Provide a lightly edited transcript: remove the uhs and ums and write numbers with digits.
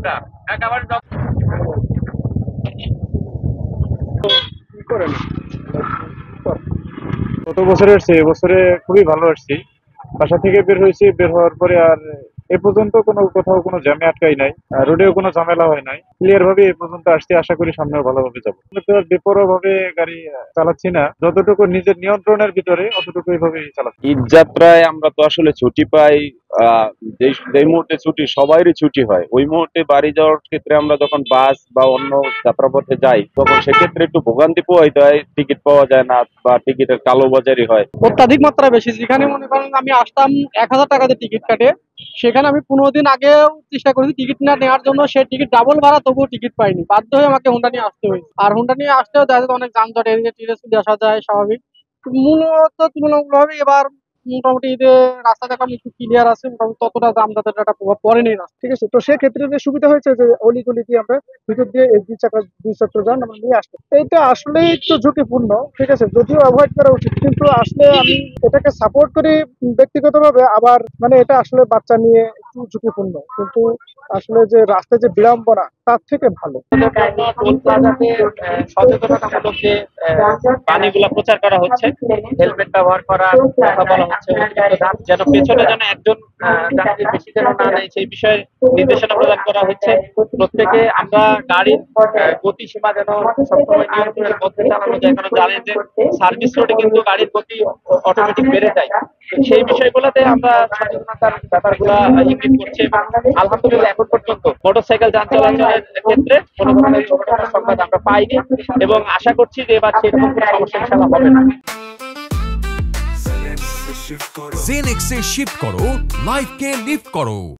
একটা একেবারে গত বছরে আসছি, এবছরে খুবই ভালো আসছি। বাসা থেকে বের হয়েছি, বের হওয়ার পরে আর এ পর্যন্ত কোথাও কোনো জ্যামে আটকাই নাই, রোডেও কোনো ঝামেলা হয় নাই। ক্লিয়ার ভাবে এ পর্যন্ত আসছি, আশা করি সামনেও ভালোভাবে যাবো। কিন্তু আর বেপরোয়া ভাবে গাড়ি চালাচ্ছি না, যতটুকু নিজের নিয়ন্ত্রণের ভিতরে অতটুকু এইভাবে চালাচ্ছি। ঈদ যাত্রায় আমরা তো আসলে ছুটি পাই। আহ যেই মুহূর্তে ছুটি সবারই ছুটি হয়, ওই মুহূর্তে বাড়ি যাওয়ার ক্ষেত্রে আমরা যখন বাস বা অন্য যাত্রাপথে যাই তখন সেক্ষেত্রে একটু ভোগান্তি পোহাইতে হয়, টিকিট পাওয়া যায় না বা টিকিটের কালোবাজারি হয়। অত্যাধিক মাত্রা বেশি। যেখানে মনে করেন আমি আসতাম 1,000 টাকাতে টিকিট কাটে, সেখানে আমি 15 দিন আগেও চেষ্টা করেছি টিকিট না নেওয়ার জন্য, সে টিকিট ডাবল ভাড়া, তবুও টিকিট পাইনি। বাধ্য হয়ে আমাকে হোন্ডা নিয়ে আসতে হয়েছে। আর হোন্ডা নিয়ে আসতেও দেখা যায় অনেক যানজট, এড়িয়ে টিড়ে চলে আসা যায় স্বাভাবিক। মূলত তুলনামূলকভাবে এবার মোটামুটি ঈদে রাস্তাটা এখন একটু ক্লিয়ার আছে, মোটামুটি ততটা যানজটের একটা প্রভাব পড়েনি রাস্তা। ঠিক আছে, তো সেক্ষেত্রে যে সুবিধা হয়েছে যে অলিগলি দিয়ে আমরা ভিতর দিয়ে এই দুই চক্র যান আমরা নিয়ে আসতে, এইটা আসলেই একটু ঝুঁকিপূর্ণ। ঠিক আছে, যদিও অ্যাভয়েড করা উচিত, কিন্তু আসলে আমি এটাকে সাপোর্ট করি ব্যক্তিগতভাবে। আবার মানে এটা আসলে বাচ্চা নিয়ে একটু ঝুঁকিপূর্ণ, কিন্তু আসলে যে রাস্তায় যে বিড়ম্বনা তার থেকে ভালো। টোল প্লাজাতে সচেতনতামূলক যে বাণীগুলো প্রচার করা হচ্ছে, হেলমেট ব্যবহার করার কথা বলা হচ্ছে, যেন পেছনে যেন একজন যাত্রী বেশি যেন না নেয় সেই বিষয়ে নির্দেশনা প্রদান করা হচ্ছে। প্রত্যেকে আমরা গাড়ির গতি সীমা যেন সবসময় নিয়ন্ত্রণের মধ্যে চালানো যায়, কারণ জানেন যে সার্ভিস রোডে কিন্তু গাড়ির গতি অটোমেটিক বেড়ে যায়। সেই বিষয়গুলোতে আমরা সচেতনতার ব্যাপারগুলো ইঙ্গিত করছি এবং আলহামদুলিল্লাহ এখন পর্যন্ত মোটরসাইকেল যান চলাচলের ক্ষেত্রে কোনো ধরনের দুর্ঘটনার সংবাদ আমরা পাইনি এবং আশা করছি যে এবার সেরকম কোনো সমস্যা ইনশাআল্লাহ হবে না। जेनेक्स से शिफ्ट करो, लाइफ के लिफ्ट करो।